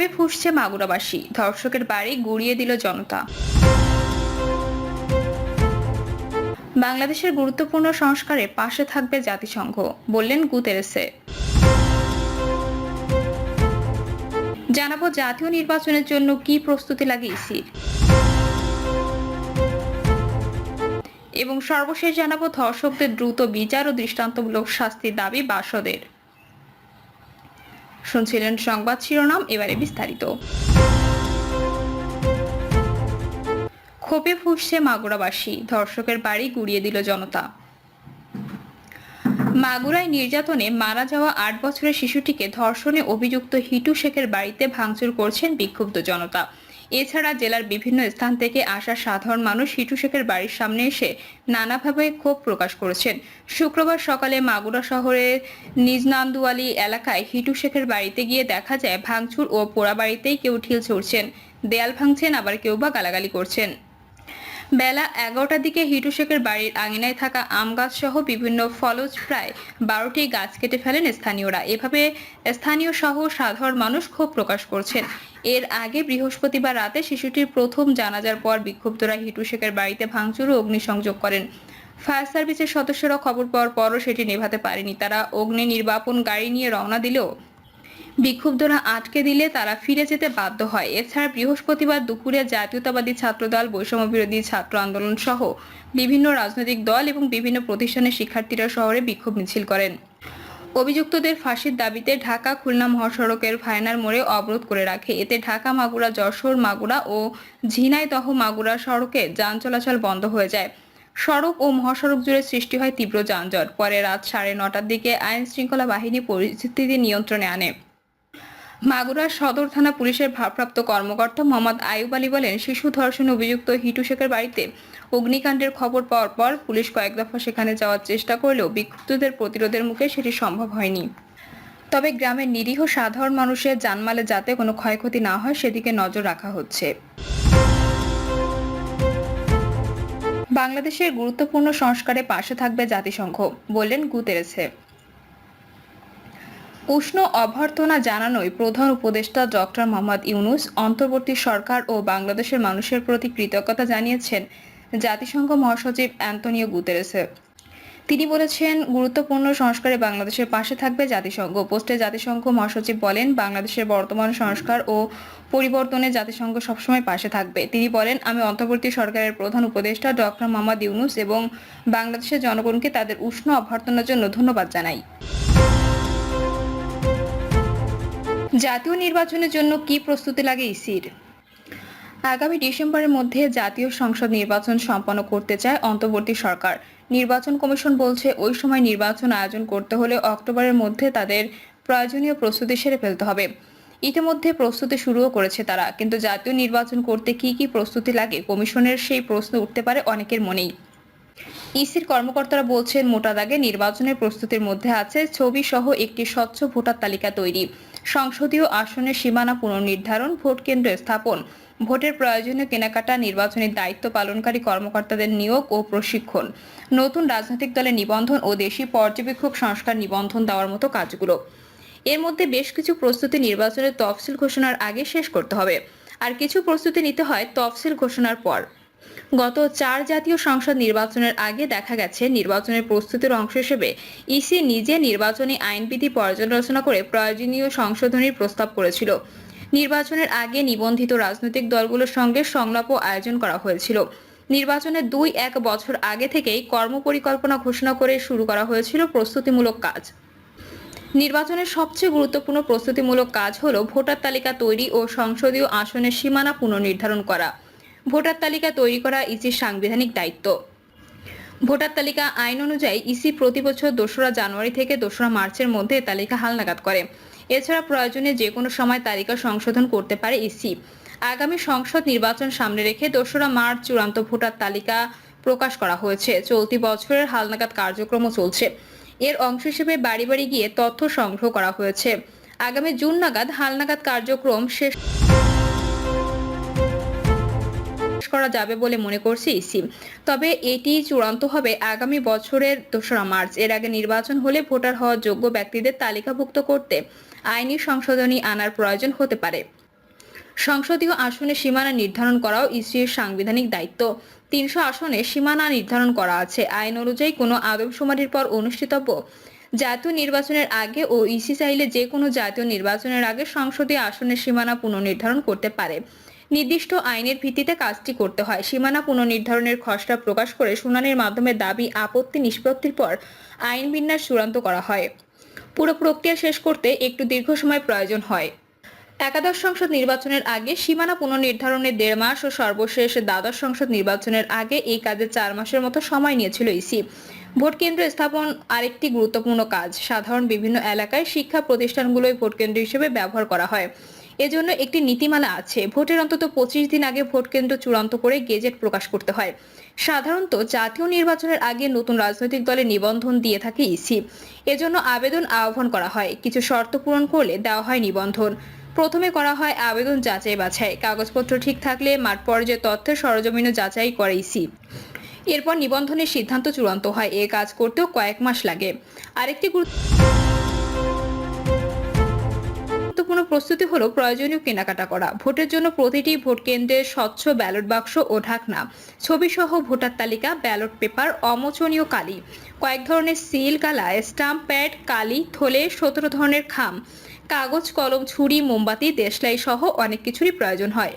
ক্ষোভে ফুঁসছে মাগুরাবাসী, ধর্ষকের বাড়ি গুড়িয়ে দিল জনতা। বাংলাদেশের গুরুত্বপূর্ণ সংস্কারে পাশে থাকবে জাতিসংঘ, বললেন গুতেরেসে। জানাবো জাতীয় নির্বাচনের জন্য কি প্রস্তুতি লাগে ইসির, এবং সর্বশেষ জানাবো ধর্ষকদের দ্রুত বিচার ও দৃষ্টান্তমূলক শাস্তির দাবি বাসদের। শুনছিলেন সংবাদ শিরোনাম, এবারে বিস্তারিত। ক্ষোভে ফুঁসছে মাগুরাবাসী, ধর্ষকের বাড়ি গুড়িয়ে দিল জনতা। মাগুরায় নির্যাতনে মারা যাওয়া ৮ বছরের শিশুটিকে ধর্ষণে অভিযুক্ত হিটু শেখের বাড়িতে ভাঙচুর করছেন বিক্ষুব্ধ জনতা। এছাড়া জেলার বিভিন্ন স্থান থেকে আসা সাধারণ মানুষ হিটু শেখের বাড়ির সামনে এসে নানাভাবে ক্ষোভ প্রকাশ করেছেন। শুক্রবার সকালে মাগুরা শহরের নিজনান্দুয়ালি এলাকায় হিটু শেখের বাড়িতে গিয়ে দেখা যায় ভাঙচুর ও পোড়া বাড়িতেই কেউ ঢিল ছুড়ছেন, দেয়াল ভাঙছেন, আবার কেউ বা গালাগালি করছেন। বেলা ১১টার দিকে হিটু শেখের বাড়ির আঙিনায় থাকা আম গাছ সহ বিভিন্ন ফলজ প্রায় ১২টি গাছ কেটে ফেলেন স্থানীয়রা। এভাবে স্থানীয় সহ সাধারণ মানুষ ক্ষোভ প্রকাশ করছেন। এর আগে বৃহস্পতিবার রাতে শিশুটির প্রথম জানাজার পর বিক্ষুব্ধরা হিটু শেখের বাড়িতে ভাঙচুর ও অগ্নিসংযোগ করেন। ফায়ার সার্ভিসের সদস্যরা খবর পাওয়ার পরও সেটি নেভাতে পারেনি। তারা অগ্নি নির্বাপন গাড়ি নিয়ে রওনা দিলেও বিক্ষুব্ধরা আটকে দিলে তারা ফিরে যেতে বাধ্য হয়। এছাড়া বৃহস্পতিবার দুপুরে জাতীয়তাবাদী ছাত্রদল, বৈষম্য বিরোধী ছাত্র আন্দোলন সহ বিভিন্ন রাজনৈতিক দল এবং বিভিন্ন প্রতিষ্ঠানের শিক্ষার্থীরা শহরে বিক্ষোভ মিছিল করেন। অভিযুক্তদের ফাঁসির দাবিতে ঢাকা খুলনা মহাসড়কের ভায়নার মোড়ে অবরোধ করে রাখে। এতে ঢাকা মাগুরা, যশোর মাগুরা ও ঝিনাইদহ মাগুরা সড়কে যান চলাচল বন্ধ হয়ে যায়। সড়ক ও মহাসড়ক জুড়ে সৃষ্টি হয় তীব্র যানজট। পরে রাত ৯:৩০টার দিকে আইন শৃঙ্খলা বাহিনী পরিস্থিতি নিয়ন্ত্রণে আনে। মাগুরা সদর থানা পুলিশের ভারপ্রাপ্ত কর্মকর্তা মোহাম্মদ আইয়ুব আলী বলেন, শিশু ধর্ষণে অভিযুক্ত হিটু শেখের বাড়িতে অগ্নিকাণ্ডের খবর পাওয়ার পর পুলিশ কয়েক দফা সেখানে যাওয়ার চেষ্টা করলেও বিক্ষুব্ধদের প্রতিরোধের মুখে সেটি সম্ভব হয়নি। তবে গ্রামের নিরীহ সাধারণ মানুষের জানমালে যাতে কোনো ক্ষয়ক্ষতি না হয় সেদিকে নজর রাখা হচ্ছে। বাংলাদেশের গুরুত্বপূর্ণ সংস্কারে পাশে থাকবে জাতিসংঘ, বললেন গুতেরেসে। উষ্ণ অভ্যর্থনা জানানোয় প্রধান উপদেষ্টা ডক্টর মোহাম্মদ ইউনূস অন্তর্বর্তী সরকার ও বাংলাদেশের মানুষের প্রতি কৃতজ্ঞতা জানিয়েছেন জাতিসংঘ মহাসচিব অ্যান্তোনিও গুতেরেসে। তিনি বলেছেন, গুরুত্বপূর্ণ সংস্কারে বাংলাদেশের পাশে থাকবে জাতিসংঘ। পোস্টে জাতিসংঘ মহাসচিব বলেন, বাংলাদেশের বর্তমান সংস্কার ও পরিবর্তনে জাতিসংঘ সবসময় পাশে থাকবে। তিনি বলেন, আমি অন্তর্বর্তী সরকারের প্রধান উপদেষ্টা ডক্টর মোহাম্মদ ইউনূস এবং বাংলাদেশের জনগণকে তাদের উষ্ণ অভ্যর্থনার জন্য ধন্যবাদ জানাই। জাতীয় নির্বাচনের জন্য কি প্রস্তুতি লাগে ইসির? আগামী ডিসেম্বরের মধ্যে জাতীয় সংসদ নির্বাচন সম্পন্ন করতে চায় অন্তর্বর্তী সরকার। নির্বাচন কমিশন বলছে, ওই সময় নির্বাচন আয়োজন করতে হলে অক্টোবরের মধ্যে তাদের প্রয়োজনীয় প্রস্তুতি সেরে ফেলতে হবে। ইতিমধ্যে প্রস্তুতি শুরুও করেছে তারা, কিন্তু জাতীয় নির্বাচন করতে কি কি প্রস্তুতি লাগে কমিশনের সেই প্রশ্ন উঠতে পারে অনেকের মনেই। ইসির কর্মকর্তারা বলছেন, মোটা দাগে নির্বাচনের প্রস্তুতির মধ্যে আছে ছবি সহ একটি স্বচ্ছ ভোটার তালিকা তৈরি, সংসদীয় আসনের সীমানা পুনর্নির্ধারণ, ভোট কেন্দ্র স্থাপন, ভোটের প্রয়োজনীয় কেনাকাটা, নির্বাচনী দায়িত্ব পালনকারী কর্মকর্তাদের নিয়োগ ও প্রশিক্ষণ, নতুন রাজনৈতিক দলের নিবন্ধন ও দেশি পর্যবেক্ষক সংস্কার নিবন্ধন দেওয়ার মতো কাজগুলো। এর মধ্যে বেশ কিছু প্রস্তুতি নির্বাচনের তফসিল ঘোষণার আগে শেষ করতে হবে, আর কিছু প্রস্তুতি নিতে হয় তফসিল ঘোষণার পর। গত ৪ জাতীয় সংসদ নির্বাচনের আগে দেখা গেছে, নির্বাচনের প্রস্তুতির অংশ হিসেবে ইসি নিজে নির্বাচনী আইনবিধি পর্যালোচনা করে প্রয়োজনীয় সংশোধনীর প্রস্তাব করেছিল। নির্বাচনের আগে নিবন্ধিত রাজনৈতিক দলগুলোর সঙ্গে সংলাপও আয়োজন করা হয়েছিল। নির্বাচনের ২-১ বছর আগে থেকেই কর্মপরিকল্পনা ঘোষণা করে শুরু করা হয়েছিল প্রস্তুতিমূলক কাজ। নির্বাচনের সবচেয়ে গুরুত্বপূর্ণ প্রস্তুতিমূলক কাজ হলো ভোটার তালিকা তৈরি ও সংসদীয় আসনের সীমানা পুনর্নির্ধারণ করা। ভোটার তালিকা তৈরি করা ইসির সাংবিধানিক দায়িত্ব। ভোটার তালিকা আইন অনুযায়ী ইসি প্রতি বছর ২রা জানুয়ারি থেকে ২রা মার্চের মধ্যে তালিকা হালনাগাদ করে। এছাড়া প্রয়োজনে যে কোনো সময় তালিকা সংশোধন করতে পারে ইসি। আগামী সংসদ নির্বাচন সামনে রেখে ২রা মার্চ চূড়ান্ত ভোটার তালিকা প্রকাশ করা হয়েছে। চলতি বছরের হালনাগাদ কার্যক্রমও চলছে। এর অংশ হিসেবে বাড়ি বাড়ি গিয়ে তথ্য সংগ্রহ করা হয়েছে। আগামী জুন নাগাদ হালনাগাদ কার্যক্রম শেষ করা যাবে বলে মনে করছে ইসি। তবে এটি চূড়ান্ত হবে আগামী বছরের ২রা মার্চ। এর আগে নির্বাচন হলে ভোটার হওয়ার যোগ্য ব্যক্তিদের তালিকাভুক্ত করতে আইনি সংশোধনী আনার প্রয়োজন হতে পারে। সংসদীয় আসনের সীমানা নির্ধারণ করাও ইসির সাংবিধানিক দায়িত্ব। ৩০০ আসনে সীমানা নির্ধারণ করা আছে। আইন অনুযায়ী কোনো আদমশুমারির পর অনুষ্ঠিতব্য জাতীয় নির্বাচনের আগে ও ইসি চাইলে যে কোনো জাতীয় নির্বাচনের আগে সংসদীয় আসনের সীমানা পুনর্নির্ধারণ করতে পারে। নির্দিষ্ট আইনের ভিত্তিতে কাজটি করতে হয়। সীমানা পুনর্নির্ধারণের খসড়া প্রকাশ করে শুনানির মাধ্যমে দাবি আপত্তি নিষ্পত্তির পর আইন বিন্যাস চূড়ান্ত করা হয়। পুরো প্রক্রিয়া শেষ করতে একটু দীর্ঘ সময় প্রয়োজন হয়। একাদশ সংসদ নির্বাচনের আগে সীমানা পুনর্নির্ধারণের ১.৫ মাস ও সর্বশেষ দ্বাদশ সংসদ নির্বাচনের আগে এই কাজে ৪ মাসের মতো সময় নিয়েছিল ইসি। ভোট কেন্দ্র স্থাপন আরেকটি গুরুত্বপূর্ণ কাজ। সাধারণ বিভিন্ন এলাকায় শিক্ষা প্রতিষ্ঠানগুলোই ভোট কেন্দ্র হিসেবে ব্যবহার করা হয়। এজন্য একটি নীতিমালা আছে। ভোটের অন্তত ২৫ দিন আগে ভোট কেন্দ্র চূড়ান্ত করে গেজেট প্রকাশ করতে হয়। সাধারণত জাতীয় নির্বাচনের আগে নতুন রাজনৈতিক দলে নিবন্ধন দিয়ে থাকে ইসি। এজন্য আবেদন আহ্বান করা হয়। কিছু শর্ত পূরণ করলে দেওয়া হয় নিবন্ধন। প্রথমে করা হয় আবেদন যাচাই বাছাই। কাগজপত্র ঠিক থাকলে মাঠ পর্যায়ে তথ্যের সরজমিনে যাচাই করে ইসি। এরপর নিবন্ধনের সিদ্ধান্ত চূড়ান্ত হয়। এ কাজ করতেও কয়েক মাস লাগে। আরেকটি গুরুত্বপূর্ণ প্রস্তুতি হলো প্রয়োজনীয় কেনাকাটা করা। ভোটের জন্য প্রতিটি ভোট কেন্দ্রে স্বচ্ছ ব্যালট বাক্স ও ঢাকনা, ছবিসহ ভোটার তালিকা, ব্যালট পেপার, অমোচনীয় কালি, কয়েক ধরনের সিল, কালা, স্টাম্প প্যাড, কালি, থলে, ১৭ ধরনের খাম, কাগজ, কলম, ছুরি, মোমবাতি, দেশলাই সহ অনেক কিছুরই প্রয়োজন হয়।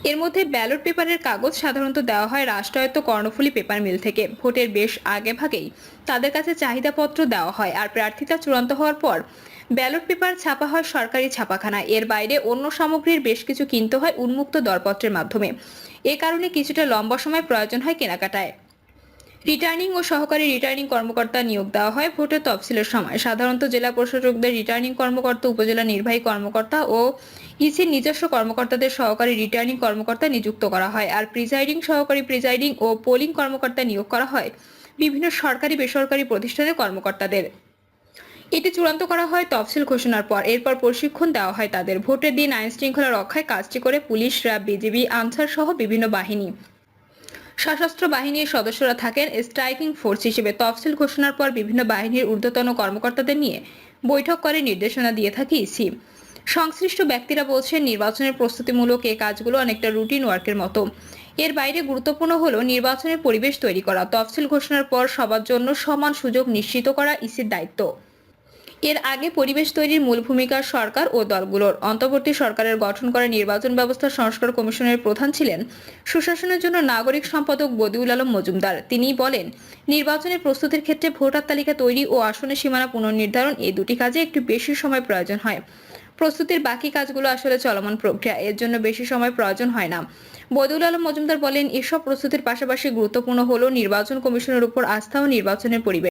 এর মধ্যে ব্যালট পেপারের কাগজ সাধারণত দেওয়া হয় রাষ্ট্রায়ত্ত কর্ণফুলী পেপার মিল থেকে। ভোটের বেশ আগে ভাগেই তাদের কাছে চাহিদাপত্র দেওয়া হয়, আর প্রার্থিতা চূড়ান্ত হওয়ার পর ব্যালট পেপার ছাপা হয় সরকারি ছাপাখানায়। এর বাইরে অন্য সামগ্রীর বেশ কিছু কিনতে হয় উন্মুক্ত দরপত্রের মাধ্যমে। এ কারণে কিছুটা লম্বা সময় প্রয়োজন হয় কেনাকাটায়। রিটার্নিং ও সহকারী রিটার্নিং কর্মকর্তা নিয়োগ দেওয়া হয় ভোটের তফসিলের সময়। সাধারণত জেলা প্রশাসকদের রিটার্নিং কর্মকর্তা, উপজেলা নির্বাহী কর্মকর্তা ও ইসির নিজস্ব কর্মকর্তাদের সহকারী রিটার্নিং কর্মকর্তা নিযুক্ত করা হয়, আর প্রিজাইডিং, সহকারী প্রিজাইডিং ও পোলিং কর্মকর্তা নিয়োগ করা হয় বিভিন্ন সরকারি বেসরকারি প্রতিষ্ঠানের কর্মকর্তাদের। এটি চূড়ান্ত করা হয় তফসিল ঘোষণার পর। এরপর প্রশিক্ষণ দেওয়া হয় তাদের। ভোটের দিন আইন শৃঙ্খলা রক্ষায় কাজটি করে পুলিশ, র্যাব, বিজিবি, আনসার সহ বিভিন্ন বাহিনী। সশস্ত্র বাহিনীর সদস্যরা থাকেন স্ট্রাইকিং ফোর্স হিসেবে। তফসিল ঘোষণার পর বিভিন্ন বাহিনীর ঊর্ধ্বতন কর্মকর্তাদের নিয়ে বৈঠক করে নির্দেশনা দিয়ে থাকে ইসি। সংশ্লিষ্ট ব্যক্তিরা বলছেন, নির্বাচনের প্রস্তুতিমূলক এই কাজগুলো অনেকটা রুটিন ওয়ার্কের মতো। এর বাইরে গুরুত্বপূর্ণ হলো নির্বাচনের পরিবেশ তৈরি করা। তফসিল ঘোষণার পর সবার জন্য সমান সুযোগ নিশ্চিত করা ইসির দায়িত্ব। এর আগে পরিবেশ তৈরির মূল ভূমিকা সরকার ও দলগুলোর। অন্তর্বর্তী সরকারের গঠন করা নির্বাচন ব্যবস্থা সংস্কার কমিশনের প্রধান ছিলেন সুশাসনের জন্য নাগরিক সম্পাদক বদিউল আলম মজুমদার। তিনি বলেন, নির্বাচনের প্রস্তুতির ক্ষেত্রে ভোটার তালিকা তৈরি ও আসনের সীমানা পুনর্নির্ধারণ এই দুটি কাজে একটু বেশি সময় প্রয়োজন হয়। প্রস্তুতির বাকি কাজগুলো আসলে চলমান প্রক্রিয়া, এর জন্য বেশি সময় প্রয়োজন হয় না। বদিউল আলম মজুমদার বলেন, এসব প্রস্তুতির পাশাপাশি গুরুত্বপূর্ণ হলো নির্বাচন কমিশনের উপর আস্থা ও নির্বাচনের পরিবেশ।